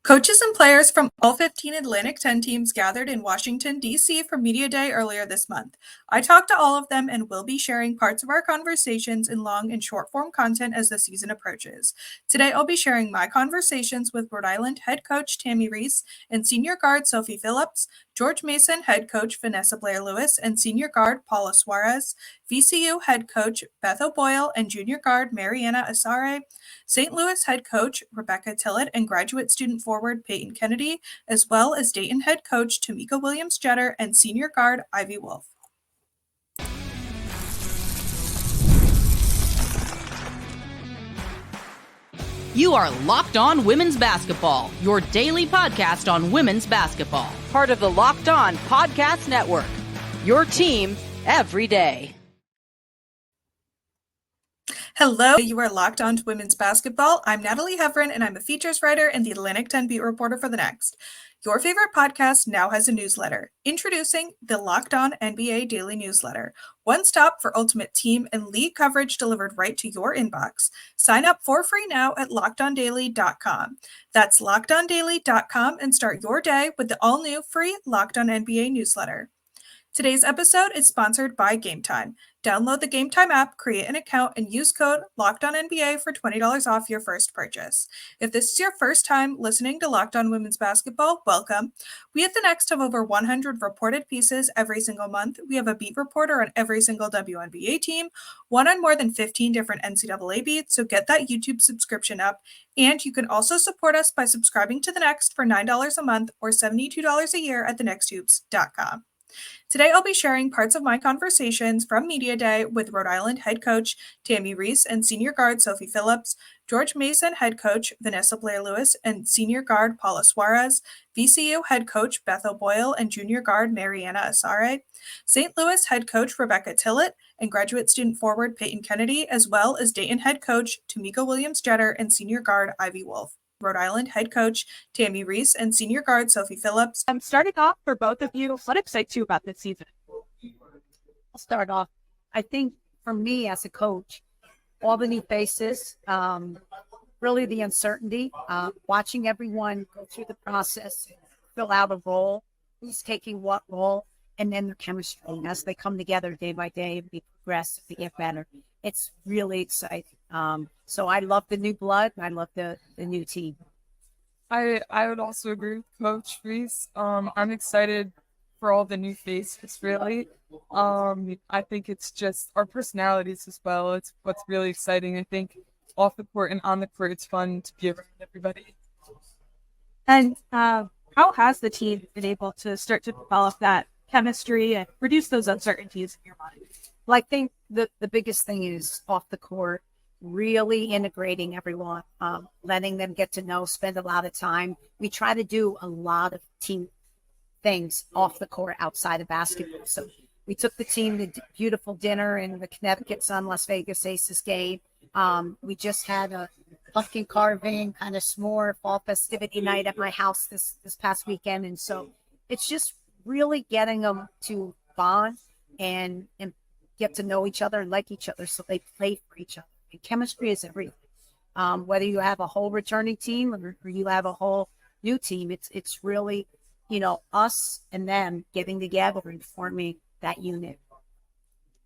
Coaches and players from all 15 Atlantic 10 teams gathered in Washington, D.C. for Media Day earlier this month. I talked to all of them and will be sharing parts of our conversations in long and short form content as the season approaches. Today, I'll be sharing my conversations with Rhode Island head coach Tammi Reiss and senior guard Sophie Phillips, George Mason head coach Vanessa Blair-Lewis and senior guard Paula Suárez, VCU head coach Beth O'Boyle and junior guard Mary-Anna Asare, St. Louis head coach Rebecca Tillett and graduate student forward Peyton Kennedy, as well as Dayton head coach Tamika Williams-Jeter and senior guard Ivy Wolf. You are Locked On Women's Basketball, your daily podcast on women's basketball. Part of the Locked On Podcast Network, your team every day. Hello, you are Locked On to Women's Basketball. I'm Natalie Heavren, and I'm a features writer and the Atlantic 10 beat reporter for The Next. Your favorite podcast now has a newsletter. Introducing the Locked On NBA Daily Newsletter. One stop for ultimate team and league coverage delivered right to your inbox. Sign up for free now at LockedOnDaily.com. That's LockedOnDaily.com and start your day with the all-new free Locked On NBA newsletter. Today's episode is sponsored by Game Time. Download the Game Time app, create an account, and use code LOCKEDONNBA for $20 off your first purchase. If this is your first time listening to Locked On Women's Basketball, welcome. We at The Next have over 100 reported pieces every single month. We have a beat reporter on every single WNBA team, one on more than 15 different NCAA beats, so get that YouTube subscription up. And you can also support us by subscribing to The Next for $9 a month or $72 a year at thenexthoops.com. Today, I'll be sharing parts of my conversations from Media Day with Rhode Island head coach Tammi Reiss and senior guard Sophie Phillips, George Mason head coach Vanessa Blair-Lewis and senior guard Paula Suárez, VCU head coach Beth O'Boyle and junior guard Mary-Anna Asare, St. Louis head coach Rebecca Tillett and graduate student forward Peyton Kennedy, as well as Dayton head coach Tamika Williams-Jeter and senior guard Ivy Wolf. Rhode Island head coach Tammi Reiss and senior guard Sophie Phillips. I'm starting off for both of you. What excites you about this season? I'll start off. I think for me as a coach, all the new faces, really the uncertainty, watching everyone go through the process, fill out a role, who's taking what role, and then the chemistry as they come together day by day, we progress, we get better. It's really exciting. So I love the new blood. I love the new team. I would also agree with Coach Reiss. I'm excited for all the new faces, really. I think it's just our personalities as well. It's what's really exciting. I think off the court and on the court, it's fun to be around everybody. And how has the team been able to start to develop that chemistry and reduce those uncertainties in your mind? Well, I think the biggest thing is off the court, really integrating everyone, letting them get to know, spend a lot of time. We try to do a lot of team things off the court outside of basketball. So we took the team to beautiful dinner in the Connecticut Sun Las Vegas Aces game. We just had a pumpkin carving, kind of s'more fall festivity night at my house this past weekend. And so it's just really getting them to bond and get to know each other and like each other so they play for each other. And chemistry is everything. Whether you have a whole returning team or you have a whole new team, it's really, us and them getting together and forming that unit.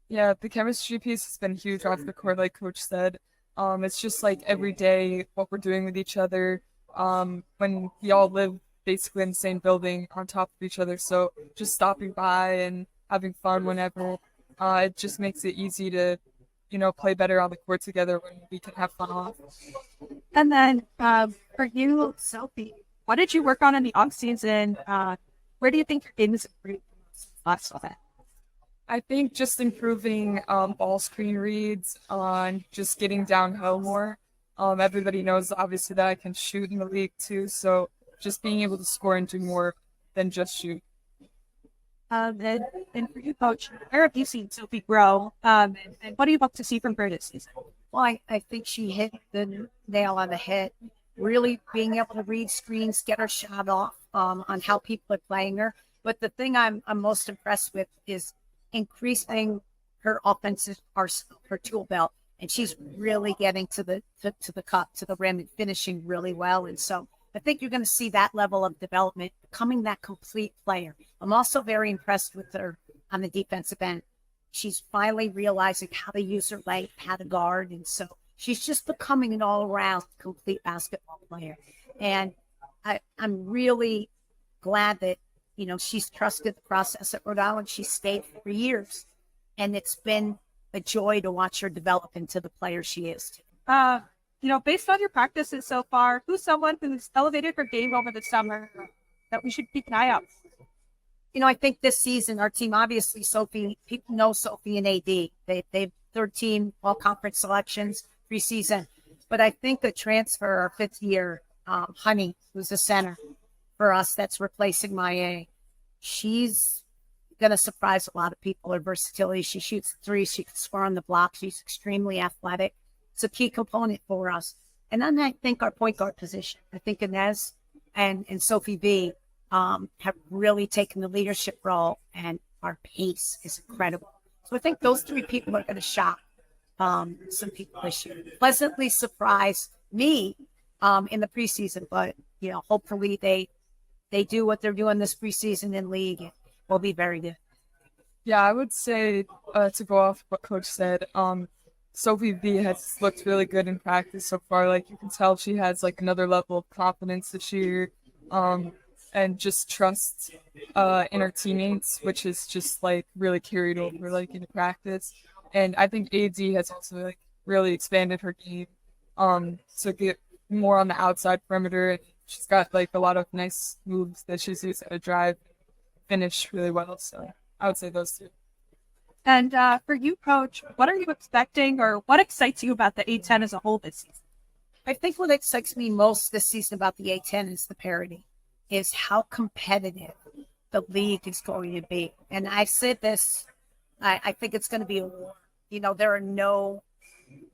Yeah, the chemistry piece has been huge off the court, like Coach said. It's just like every day what we're doing with each other. When we all live basically in the same building on top of each other, so just stopping by and having fun whenever. It just makes it easy to, play better on the court together when we can have fun off. And then for you, Sophie, what did you work on in the off season? Where do you think your game is improved last season? I think just improving ball screen reads, on just getting downhill more. Everybody knows obviously that I can shoot in the league too, so just being able to score and do more than just shoot. And for you, Coach, where have you seen Sophie grow? And what do you hope to see from her this season? Well, I think she hit the nail on the head. Really being able to read screens, get her shot off on how people are playing her. But the thing I'm most impressed with is increasing her offensive arsenal, her tool belt, and she's really getting to the cup, to the rim, and finishing really well. And so I think you're going to see that level of development, becoming that complete player. I'm also very impressed with her on the defensive end. She's finally realizing how to use her length, how to guard. And so she's just becoming an all-around complete basketball player. And I'm really glad that, she's trusted the process at Rhode Island. She stayed for years. And it's been a joy to watch her develop into the player she is. Based on your practices so far, who's someone who's elevated her game over the summer that we should keep an eye out for? I think this season, our team, obviously, Sophie, people know Sophie and AD. They've third team, all conference selections, preseason. But I think the transfer, our fifth year, Honey, who's a center for us, that's replacing Maya. She's going to surprise a lot of people. Her versatility, she shoots three, she can score on the block. She's extremely athletic. It's a key component for us. And then I think our point guard position, I think Inez and Sophie B have really taken the leadership role, and our pace is incredible. So I think those three people are going to shock some people this year. Pleasantly surprise me in the preseason, but hopefully they do what they're doing this preseason in league. It will be very good. Yeah, I would say to go off what Coach said, Sophie B has looked really good in practice so far. Like, you can tell she has like another level of confidence this year. And just trust in her teammates, which is just like really carried over like into practice. And I think AD has also like really expanded her game to get more on the outside perimeter. She's got like a lot of nice moves that she's used to drive, finish really well. So I would say those two. And for you, Coach, what are you expecting, or what excites you about the A-10 as a whole this season? I think what excites me most this season about the A-10 is the parity. Is how competitive the league is going to be. And I said this, I think it's going to be a war. There are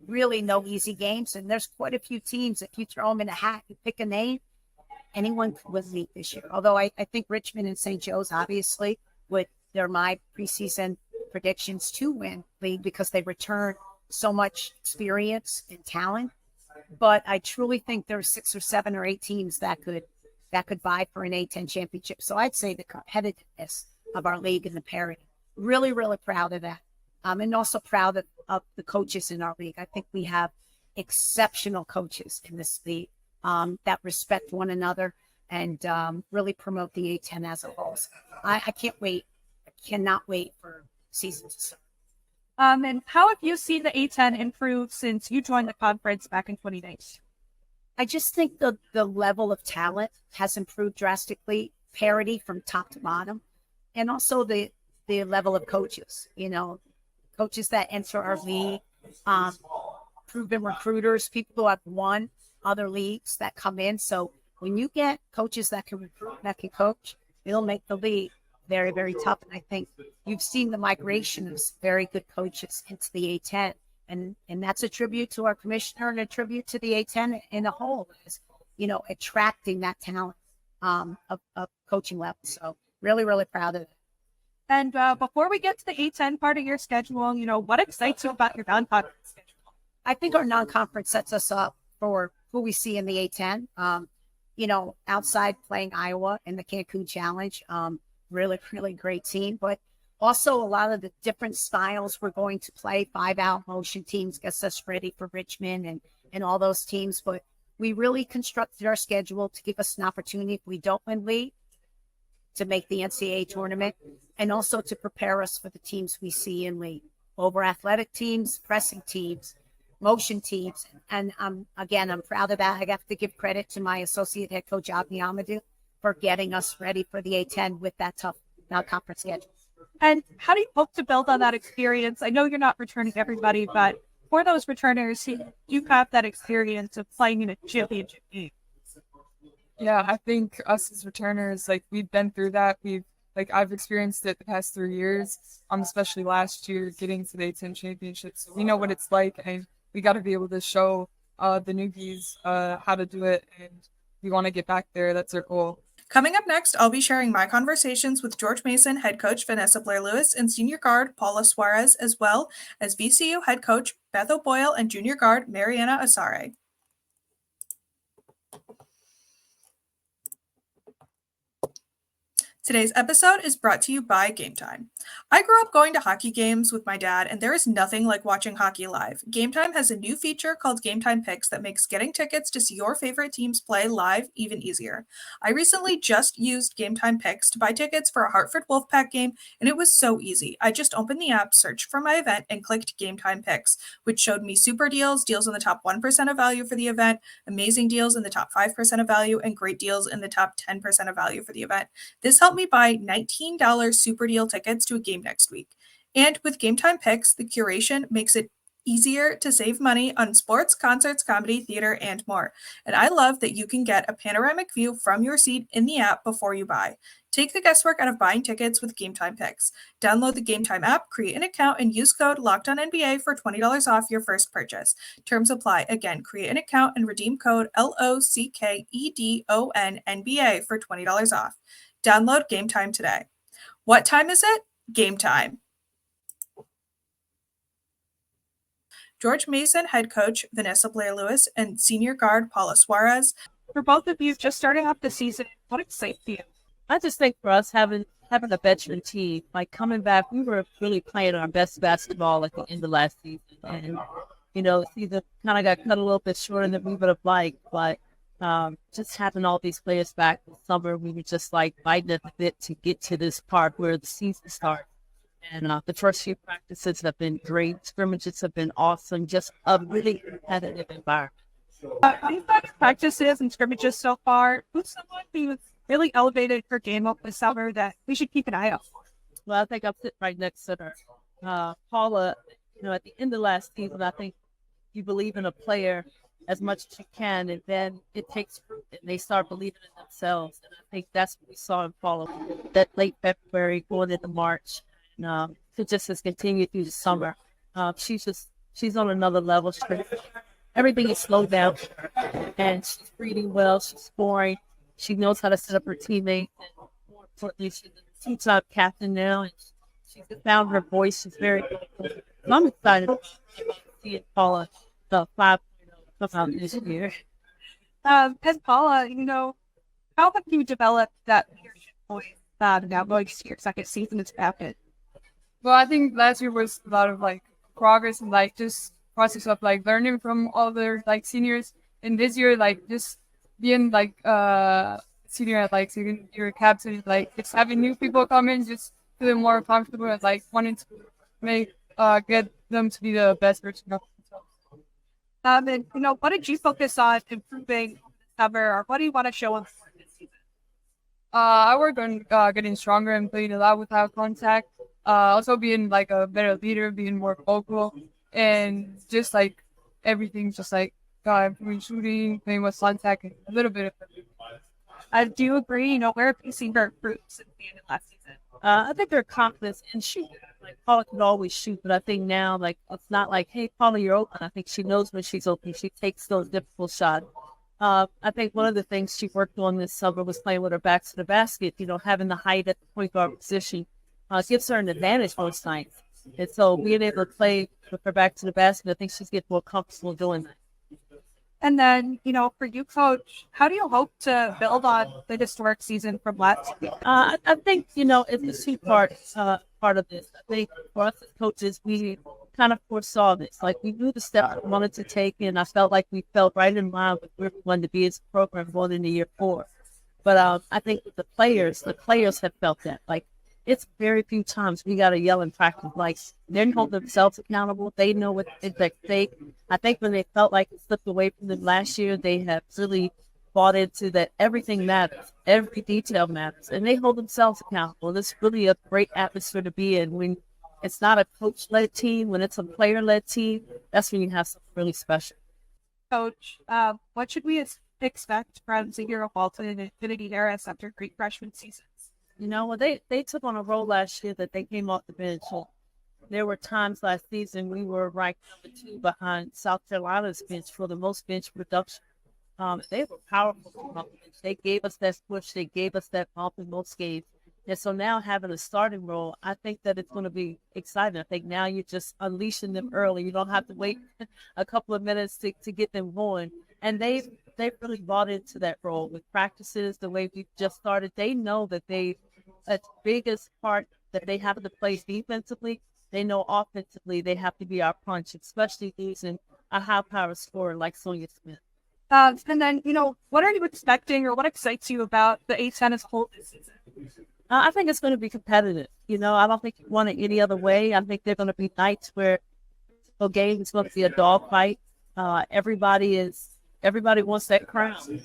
really no easy games, and there's quite a few teams. If you throw them in a hat, you pick a name, anyone could win league this year. Although I think Richmond and St. Joe's, obviously, they're my preseason predictions to win league because they return so much experience and talent. But I truly think there's 6 or 7 or 8 teams that could vie for an A-10 championship. So I'd say the competitiveness of our league and the parity. Really, really proud of that. And also proud of the coaches in our league. I think we have exceptional coaches in this league that respect one another and really promote the A-10 as a whole. So I can't wait. I cannot wait for season to start. And how have you seen the A-10 improve since you joined the conference back in 2019? I just think the level of talent has improved drastically, parity from top to bottom, and also the level of coaches, coaches that enter our league, proven recruiters, people who have won other leagues that come in. So when you get coaches that can recruit, that can coach, it'll make the league very, very tough. And I think you've seen the migration of very good coaches into the A-10. And that's a tribute to our commissioner and a tribute to the A-10 in a whole, is, attracting that talent of coaching level. So really, really proud of it. And before we get to the A-10 part of your schedule, what excites you about your non-conference schedule? I think our non-conference sets us up for who we see in the A-10. Outside playing Iowa in the Cancun Challenge, really, really great team. But also, a lot of the different styles we're going to play, 5-out motion teams, gets us ready for Richmond and all those teams. But we really constructed our schedule to give us an opportunity, if we don't win league, to make the NCAA tournament, and also to prepare us for the teams we see in league. Over athletic teams, pressing teams, motion teams. And I'm proud of that. I have to give credit to my associate head coach, Abdi Amadou, for getting us ready for the A-10 with that tough non-conference schedule. And how do you hope to build on that experience? I know you're not returning everybody, but for those returners, you have that experience of playing in a championship game. Yeah, I think us as returners, we've been through that. I've experienced it the past 3 years, especially last year, getting to the A-10 championship. So we know what it's like, and we got to be able to show the newbies how to do it, and we want to get back there. That's our goal. Coming up next, I'll be sharing my conversations with George Mason head coach Vanessa Blair-Lewis and senior guard Paula Suárez, as well as VCU head coach Beth O'Boyle and junior guard Mary-Anna Asare. Today's episode is brought to you by Game Time. I grew up going to hockey games with my dad, and there is nothing like watching hockey live. Game Time has a new feature called Game Time Picks that makes getting tickets to see your favorite teams play live even easier. I recently just used Game Time Picks to buy tickets for a Hartford Wolfpack game, and it was so easy. I just opened the app, searched for my event, and clicked Game Time Picks, which showed me super deals, deals in the top 1% of value for the event, amazing deals in the top 5% of value, and great deals in the top 10% of value for the event. This helped me buy $19 super deal tickets to a game next week. And with Game Time Picks, the curation makes it easier to save money on sports, concerts, comedy, theater, and more. And I love that you can get a panoramic view from your seat in the app before you buy. Take the guesswork out of buying tickets with Game Time Picks. Download the Game Time app, create an account, and use code LOCKEDONNBA for $20 off your first purchase. Terms apply. Again, create an account and redeem code LOCKEDONNBA for $20 off. Download Game Time today. What time is it? Game time. George Mason head coach Vanessa Blair-Lewis and senior guard Paula Suárez. For both of you, just starting off the season, what excites you? I just think for us having a veteran team, like coming back, we were really playing our best basketball at the end of last season. And, season kind of got cut a little bit shorter than we would have liked, but just having all these players back this summer, we were just like biting at the bit to get to this part where the season starts. And the first few practices have been great. Scrimmages have been awesome. Just a really competitive environment. These practices and scrimmages so far, who's someone who's really elevated her game up this summer that we should keep an eye out for? Well, I think I'm sitting right next to her. Paula, at the end of last season, I think you believe in a player as much as you can, and then it takes fruit, and they start believing in themselves. And I think that's what we saw in Paula, that late February going into March. And it just has continued through the summer. She's on another level. Everything is slowed down, and she's reading well. She's scoring. She knows how to set up her teammates. And more importantly, she's a two-time captain now, and she's found her voice. She's very good. I'm excited to see Paula the 5.0 come out this year. As Paula, how have you developed that leadership voice now going to your second season as captain? Well, I think last year was a lot of progress and just process of learning from all their seniors. And this year, just being senior at second year captain, just having new people come in, just feeling more comfortable and wanting to get them to be the best version of themselves. And what did you focus on improving this summer, or what do you want to show them this season? I work on getting stronger and playing a lot without contact. Also being a better leader, being more vocal, and just everything, just improving shooting, playing with contact, and a little bit of everything. I do agree. Where have you seen her improve since the end of last season? I think her confidence in shooting. Paula could always shoot, but I think now, it's not hey, Paula, you're open. I think she knows when she's open. She takes those difficult shots. I think one of the things she worked on this summer was playing with her back to the basket. Having the height at the point guard position gives her an advantage most nights. And so being able to play with her back to the basket, I think she's getting more comfortable doing that. And then, for you, Coach, how do you hope to build on the historic season from last year? I think, it's a two-part part of this. I think for us as coaches, we kind of foresaw this. We knew the steps we wanted to take, and I felt like we felt right in line with where we wanted to be as a program going into year 4. But I think with the players have felt that. It's very few times we got to yell in practice. They hold themselves accountable. They know what is at stake. I think when they felt like it slipped away from them last year, they have really bought into that everything matters. Every detail matters. And they hold themselves accountable. And it's really a great atmosphere to be in. When it's not a coach-led team, when it's a player-led team, that's when you have something really special. Coach, what should we expect from Xavier Walton and Infinity Harris after great freshman seasons? They took on a role last year that they came off the bench. There were times last season we were ranked number 2 behind South Carolina's bench for the most bench production. They were powerful. They gave us that push. They gave us that bump in most games. And so now having a starting role, I think that it's going to be exciting. I think now you're just unleashing them early. You don't have to wait a couple of minutes to get them going. And they've really bought into that role with practices, the way we've just started. They know that they as big as part that they have to play defensively, they know offensively they have to be our punch, especially using a high-power scorer like Sonia Smith. And then, what are you expecting or what excites you about the A-10 as a whole this season? I think it's going to be competitive. I don't think you want it any other way. I think they're going to be nights where the game is going to be a dogfight. Everybody wants that crown.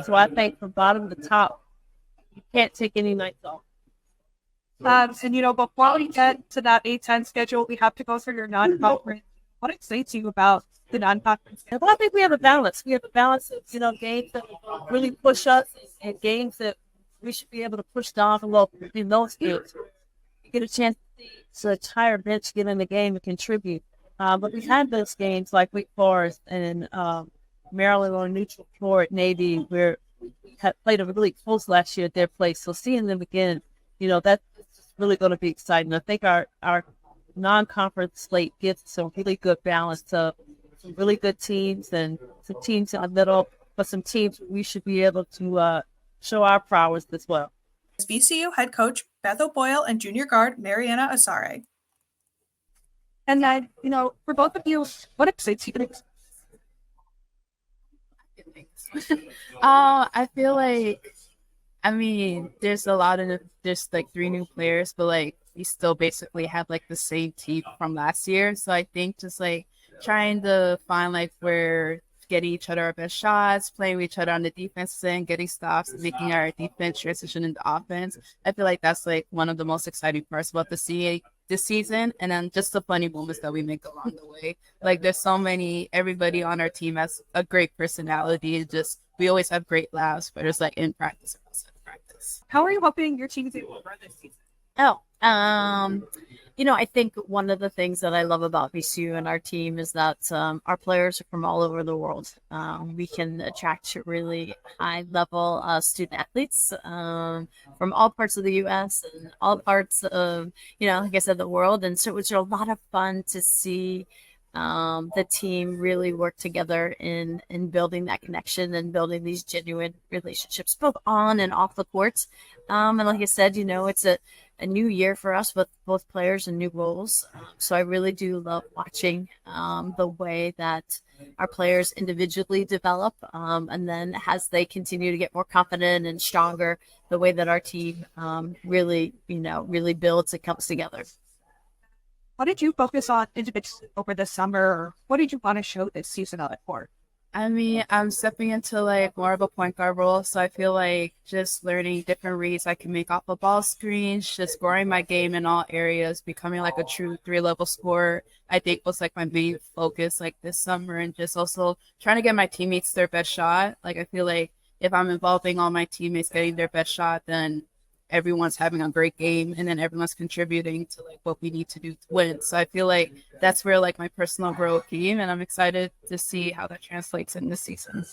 So I think from bottom to top, you can't take any nights off. And before we get to that A-10 schedule, we have to go through your non-conference. What excites you about the non-conference? Well, I think we have a balance. We have a balance of, games that really push us and games that we should be able to push down a little in those games. You get a chance to see the entire bench get in the game and contribute. But we've had those games like Wake Forest and Maryland on neutral floor at Navy, where we had played a really close last year at their place. So seeing them again, that's really going to be exciting. I think our non-conference slate gives us a really good balance of some really good teams and some teams in the middle, but some teams we should be able to show our prowess as well. VCU head coach Beth O'Boyle and junior guard Mary-Anna Asare. And then, for both of you, what excites you? I feel like, there's a lot of, there's like 3 new players, but like we still basically have like the same team from last year. So I think just like trying to find like where getting each other our best shots, playing with each other on the defense end, getting stops, making our defense transition into offense. I feel like that's like one of the most exciting parts about the CA this season. And then just the funny moments that we make along the way. Like there's so many, everybody on our team has a great personality. Just, we always have great laughs, but it's like in practice and outside of practice. How are you hoping your team's able to run this season? I think one of the things that I love about VCU and our team is that our players are from all over the world. We can attract really high-level student athletes from all parts of the U.S. and all parts of, like I said, the world. And so it's a lot of fun to see the team really work together in building that connection and building these genuine relationships, both on and off the courts. And like I said, it's a new year for us with both players and new roles. So I really do love watching the way that our players individually develop. And then as they continue to get more confident and stronger, the way that our team really builds and comes together. What did you focus on individually over the summer? Or what did you want to show this season on the court? I'm stepping into like more of a point guard role, so I feel like just learning different reads I can make off of ball screens, just growing my game in all areas, becoming like a true 3-level scorer, I think was like my main focus like this summer, and just also trying to get my teammates their best shot. Like I feel like if I'm involving all my teammates getting their best shot, then everyone's having a great game and then everyone's contributing to like what we need to do to win. So I feel like that's where like my personal growth came, and I'm excited to see how that translates in this season.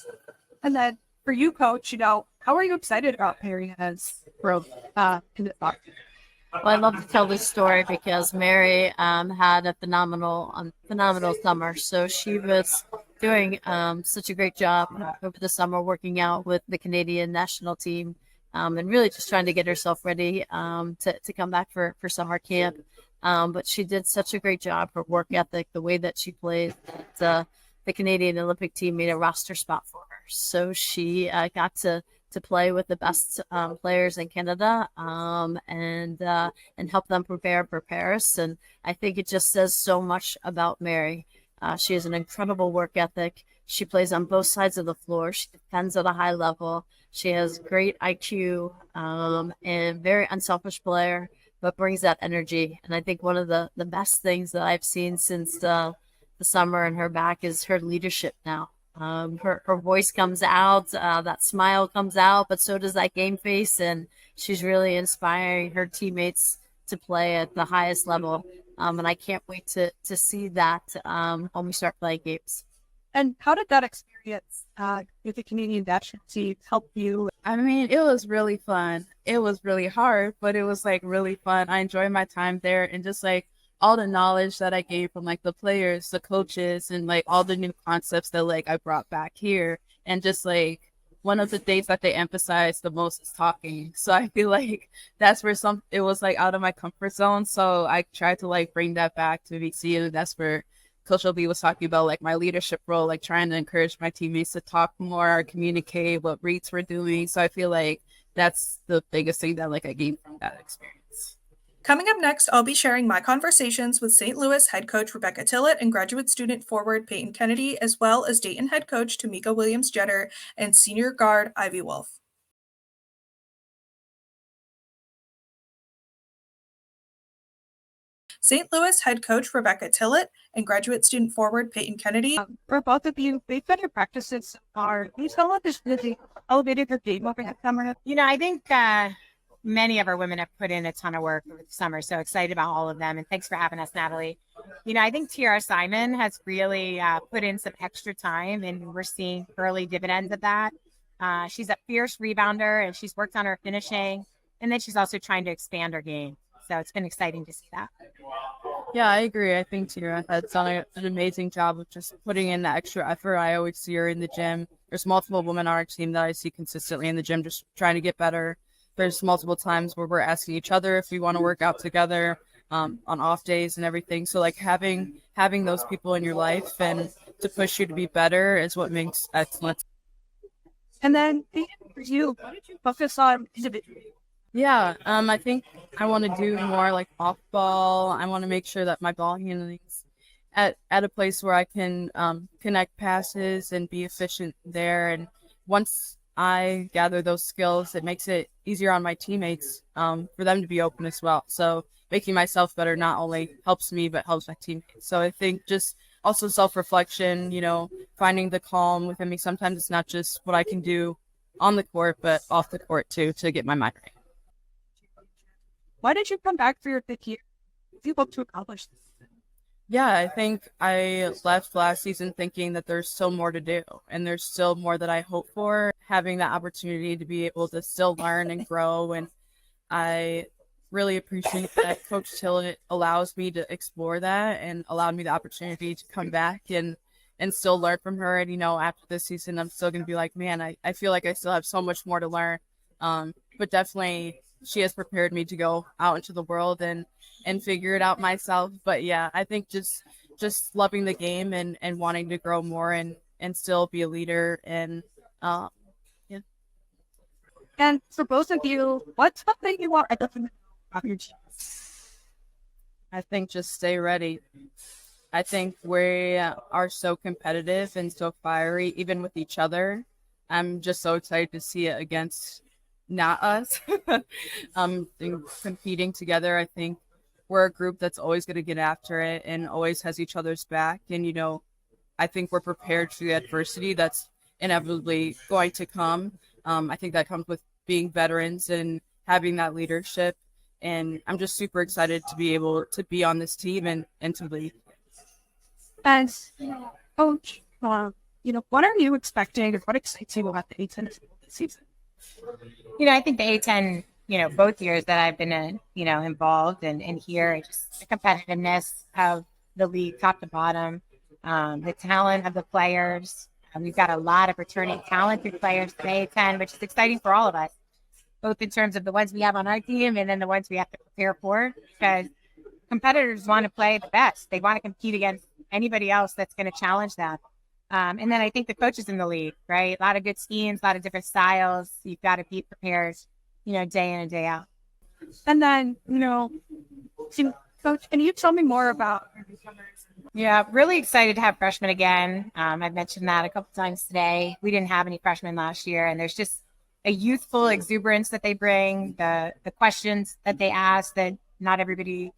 And then for you, Coach, how are you excited about Mary-Anna's growth in the box? Well, I love to tell this story because Mary had a phenomenal summer. So she was doing such a great job over the summer working out with the Canadian national team. And really just trying to get herself ready to come back for summer camp. But she did such a great job. Her work ethic, the way that she plays, that the Canadian Olympic team made a roster spot for her. So she got to play with the best players in Canada and help them prepare us. And I think it just says so much about Mary. She has an incredible work ethic. She plays on both sides of the floor. She defends at a high level. She has great IQ and very unselfish player, but brings that energy. And I think one of the best things that I've seen since the summer and her back is her leadership now. Her voice comes out, that smile comes out, but so does that game face. And she's really inspiring her teammates to play at the highest level. And I can't wait to see that when we start playing games. And how did that experience with the Canadian national team help you? It was really fun. It was really hard, but it was like really fun. I enjoyed my time there, and just like all the knowledge that I gained from like the players, the coaches, and like all the new concepts that like I brought back here, and just like one of the things that they emphasize the most is talking. So I feel like that's where it was like out of my comfort zone. So I tried to like bring that back to VCU. That's where Coach LB was talking about like my leadership role, like trying to encourage my teammates to talk more, communicate what reads we're doing. So I feel like that's the biggest thing that like I gained from that experience. Coming up next, I'll be sharing my conversations with St. Louis head coach Rebecca Tillett and graduate student forward Peyton Kennedy, as well as Dayton head coach Tamika Williams-Jeter and senior guard Ivy Wolf. St. Louis head coach Rebecca Tillett and graduate student forward Peyton Kennedy. For both of you, based on your practices so far, can you tell us if this elevated your game over the summer? I think many of our women have put in a ton of work over the summer, so excited about all of them. And thanks for having us, Natalie. I think Tiara Simon has really put in some extra time, and we're seeing early dividends of that. She's a fierce rebounder, and she's worked on her finishing, and then she's also trying to expand her game. So it's been exciting to see that. Yeah, I agree. I think Tiara has done an amazing job of just putting in the extra effort. I always see her in the gym. There's multiple women on our team that I see consistently in the gym just trying to get better. There's multiple times where we're asking each other if we want to work out together on off days and everything. So like having those people in your life and to push you to be better is what makes excellence. And then for you, what did you focus on individually? Yeah, I think I want to do more like off ball. I want to make sure that my ball handling's at a place where I can connect passes and be efficient there. And once I gather those skills, it makes it easier on my teammates for them to be open as well. So making myself better not only helps me, but helps my teammates. So I think just also self-reflection, finding the calm within me. Sometimes it's not just what I can do on the court, but off the court too, to get my mind right. Why did you come back for your fifth year? What do you hope to accomplish this season? Yeah, I think I left last season thinking that there's still more to do, and there's still more that I hope for. Having that opportunity to be able to still learn and grow, and I really appreciate that Coach Tillett allows me to explore that and allowed me the opportunity to come back and still learn from her. And, after this season, I'm still going to be like, man, I feel like I still have so much more to learn. But definitely she has prepared me to go out into the world and figure it out myself. But yeah, I think just loving the game and wanting to grow more and still be a leader. And yeah. And for both of you, what's something you want about your team? I think just stay ready. I think we are so competitive and so fiery, even with each other. I'm just so excited to see it against not us. Competing together. I think we're a group that's always going to get after it and always has each other's back. And, I think we're prepared for the adversity that's inevitably going to come. I think that comes with being veterans and having that leadership. And I'm just super excited to be able to be on this team and to lead. And, Coach, what are you expecting or what excites you about the A-10 this season? I think the A-10, both years that I've been, involved and here, just the competitiveness of the league, top to bottom, the talent of the players. We've got a lot of returning talented players to the A-10, which is exciting for all of us, both in terms of the ones we have on our team and then the ones we have to prepare for, because competitors want to play the best. They want to compete against anybody else that's going to challenge them. And then I think the coaches in the league, right? A lot of good schemes, a lot of different styles. You've got to be prepared, day in and day out. And then, Coach, can you tell me more about? Yeah, really excited to have freshmen again. I've mentioned that a couple times today. We didn't have any freshmen last year, and there's just a youthful exuberance that they bring, the questions that they ask that not everybody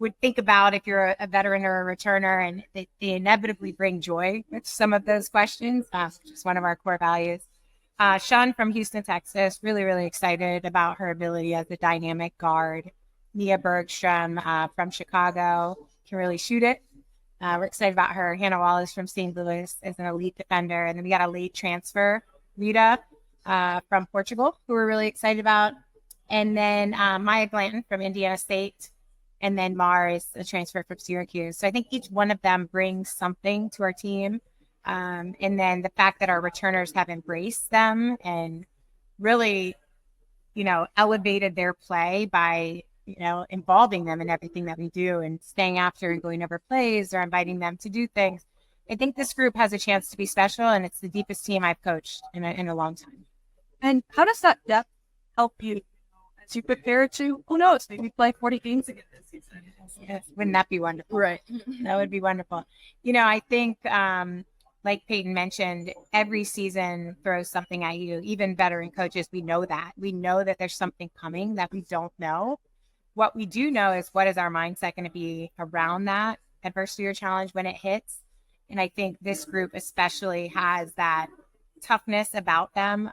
would think about if you're a veteran or a returner, and they inevitably bring joy with some of those questions, which is one of our core values. Sean from Houston, Texas, really, really excited about her ability as a dynamic guard. Nia Bergstrom from Chicago can really shoot it. We're excited about her. Hannah Wallace from St. Louis is an elite defender. And then we got a late transfer, Rita from Portugal, who we're really excited about. And then Maya Blanton from Indiana State. And then Mar is a transfer from Syracuse. So I think each one of them brings something to our team. And then the fact that our returners have embraced them and really, elevated their play by, involving them in everything that we do and staying after and going over plays or inviting them to do things. I think this group has a chance to be special, and it's the deepest team I've coached in a long time. And how does that depth help you as you prepare to, who knows, maybe play 40 games again this season? Yes, wouldn't that be wonderful? Right. That would be wonderful. I think, like Peyton mentioned, every season throws something at you. Even veteran coaches, we know that. We know that there's something coming that we don't know. What we do know is what is our mindset going to be around that adversity or challenge when it hits. And I think this group especially has that toughness about them.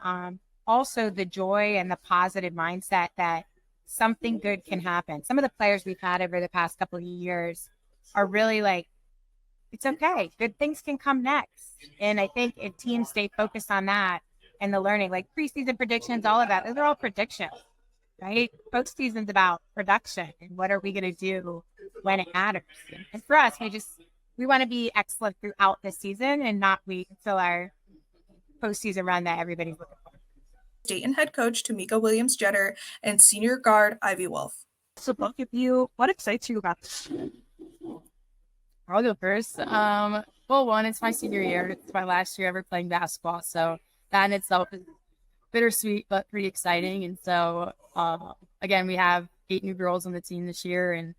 Also the joy and the positive mindset that something good can happen. Some of the players we've had over the past couple of years are really like, it's okay. Good things can come next. And I think if teams stay focused on that and the learning, like preseason predictions, all of that, those are all predictions, right? Postseason's about production and what are we going to do when it matters. And for us, we want to be excellent throughout the season and not wait until our postseason run that everybody's looking for. Dayton head coach Tamika Williams-Jeter and senior guard Ivy Wolf. So both of you, what excites you about this? I'll go first. Well, one, it's my senior year. It's my last year ever playing basketball. So that in itself is bittersweet, but pretty exciting. And so, again, we have 8 new girls on the team this year. And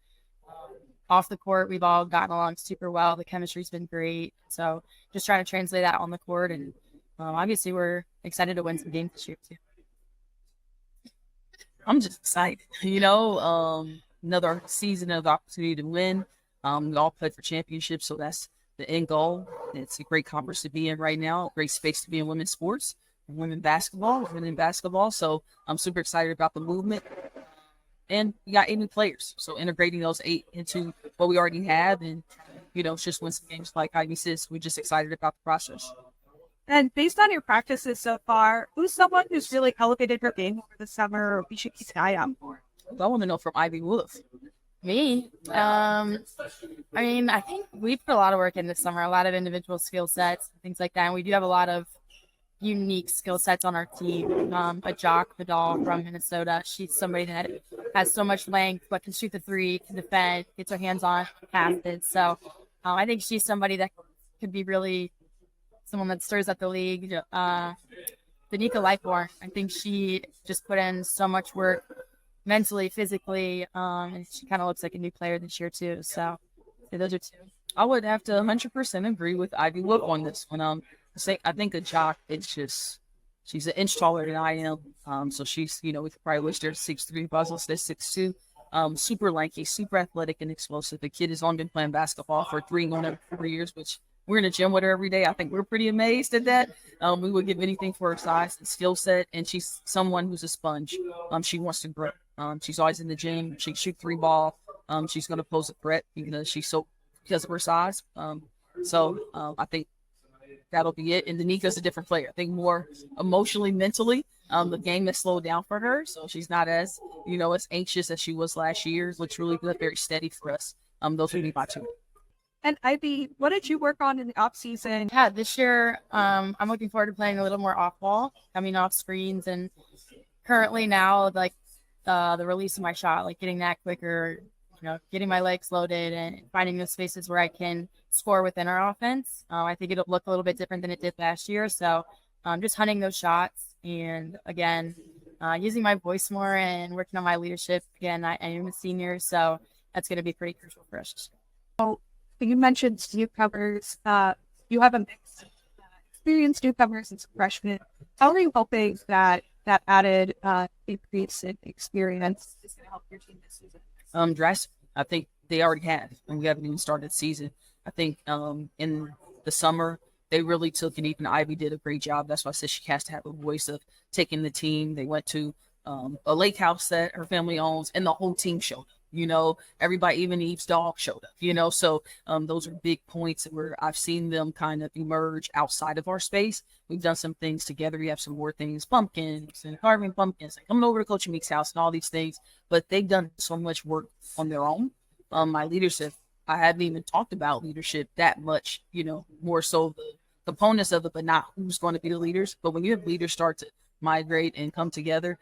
off the court, we've all gotten along super well. The chemistry's been great. So just trying to translate that on the court. And obviously, we're excited to win some games this year, too. I'm just excited. Another season of opportunity to win. We all played for championships, so that's the end goal. It's a great conference to be in right now, a great space to be in women's sports, women basketball. So I'm super excited about the movement. And we got 8 new players, so integrating those 8 into what we already have, and just win some games like Ivy says. We're just excited about the process. And based on your practices so far, who's someone who's really elevated her game over the summer or we should keep an eye out for? I want to know from Ivy Wolf. Me? I think we put a lot of work in this summer, a lot of individual skill sets, things like that. And we do have a lot of unique skill sets on our team. A Jock Vidal from Minnesota. She's somebody that has so much length, but can shoot the 3, can defend, gets her hands on, passes. So I think she's somebody that could be really someone that stirs up the league. Danica Lightborn, I think she just put in so much work mentally, physically, and she kind of looks like a new player this year too. So those are 2. I would have to 100% agree with Ivy Wolf on this one. I think a Jock, she's an inch taller than I am. So she's, we could probably wish they're 6'3", Basel says 6'2". Super lanky, super athletic and explosive. The kid has only been playing basketball for 3 going on 4 years, which we're in the gym with her every day. I think we're pretty amazed at that. We would give anything for her size and skill set, and she's someone who's a sponge. She wants to grow. She's always in the gym. She can shoot 3 ball. She's going to pose a threat because of her size. I think that'll be it. And Danica's a different player. I think more emotionally, mentally, the game has slowed down for her. So she's not as, as anxious as she was last year, which really good, very steady for us. Those would be my 2. And Ivy, what did you work on in the off season? Yeah, this year, I'm looking forward to playing a little more off ball, coming off screens, and currently now, like, the release of my shot, like getting that quicker, getting my legs loaded and finding those spaces where I can score within our offense. I think it'll look a little bit different than it did last year. So just hunting those shots and, again, using my voice more and working on my leadership. Again, I am a senior, so that's going to be pretty crucial for us. So you mentioned newcomers. You have a mix of experienced newcomers and some freshmen. How are you hoping that added increase in experience is going to help your team this season? Drastic. I think they already have, and we haven't even started the season. I think in the summer, they really took, and even Ivy did a great job. That's why I said she has to have a voice of taking the team. They went to a lake house that her family owns, and the whole team showed up. Everybody, even Eve's dog showed up, so those are big points where I've seen them kind of emerge outside of our space. We've done some things together. We have some more things, pumpkins and carving pumpkins, like coming over to Coach Meek's house and all these things, but they've done so much work on their own. My leadership, I haven't even talked about leadership that much, more so components of it, but not who's going to be the leaders. But when you have leaders start to migrate and come together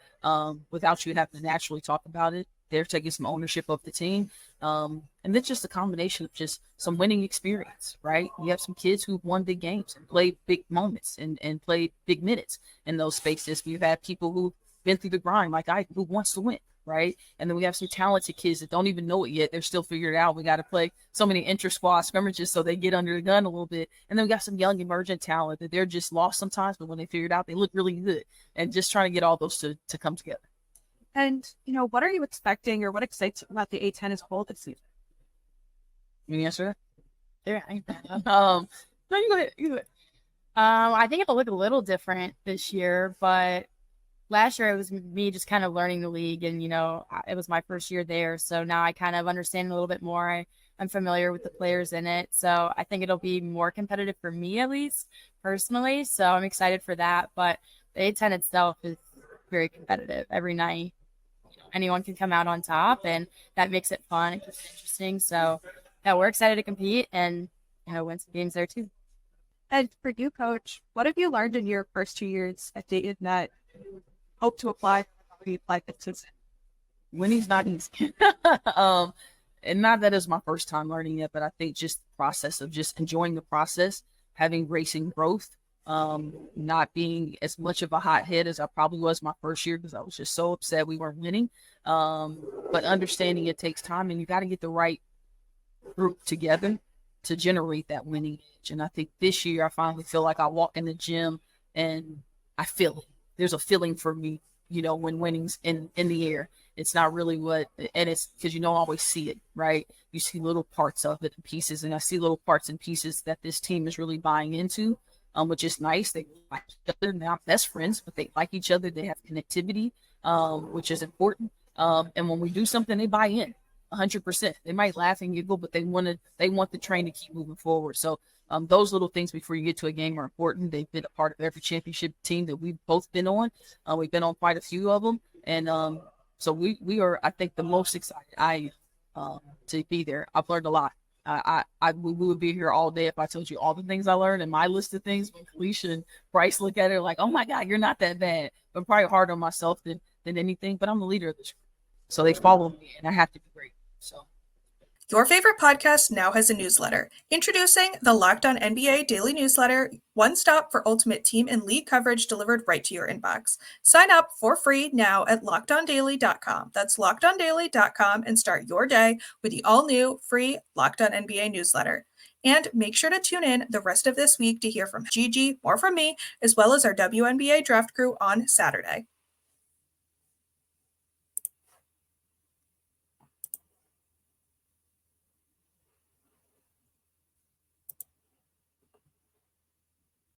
without you having to naturally talk about it, they're taking some ownership of the team. And then just a combination of just some winning experience, right? You have some kids who've won big games and played big moments and played big minutes in those spaces. We've had people who've been through the grind, like who wants to win, right? And then we have some talented kids that don't even know it yet. They're still figuring it out. We got to play so many inter-squad scrimmages so they get under the gun a little bit. And then we got some young emergent talent that they're just lost sometimes, but when they figure it out, they look really good. And just trying to get all those to come together. And, what are you expecting or what excites you about the A-10 as a whole this season? You can answer that? Yeah. No, you go ahead. You go ahead. I think it'll look a little different this year, but last year it was me just kind of learning the league, and it was my first year there, so now I kind of understand a little bit more. I'm familiar with the players in it, so I think it'll be more competitive for me, at least personally. So I'm excited for that. But the A-10 itself is very competitive every night. Anyone can come out on top, and that makes it fun. It keeps it interesting. So yeah, we're excited to compete and win some games there too. And for you, Coach, what have you learned in your first 2 years at Dayton that you hope to apply this? Winning's not easy. And not that it's my first time learning it, but I think just the process of just enjoying the process, having racing growth, not being as much of a hothead as I probably was my first year because I was just so upset we weren't winning. But understanding it takes time, and you got to get the right group together to generate that winning edge. And I think this year I finally feel like I walk in the gym and I feel it. There's a feeling for me, when winning's in the air. It's not really and it's because you don't always see it, right? You see little parts of it and pieces, and I see little parts and pieces that this team is really buying into, which is nice. They like each other. They're not best friends, but they like each other. They have connectivity, which is important. And when we do something, they buy in 100%. They might laugh and giggle, but they want the train to keep moving forward. So those little things before you get to a game are important. They've been a part of every championship team that we've both been on. We've been on quite a few of them. And so we are, I think, the most excited I am to be there. I've learned a lot. We would be here all day if I told you all the things I learned and my list of things. When Kalisha and Bryce look at it like, oh my God, you're not that bad. But I'm probably harder on myself than anything, but I'm the leader of this group. So they follow me and I have to be great. So. Your favorite podcast now has a newsletter. Introducing the Locked On NBA Daily Newsletter, one stop for ultimate team and league coverage delivered right to your inbox. Sign up for free now at LockedOnDaily.com. That's LockedOnDaily.com and start your day with the all-new free Locked On NBA newsletter. And make sure to tune in the rest of this week to hear from Gigi, more from me, as well as our WNBA draft crew on Saturday.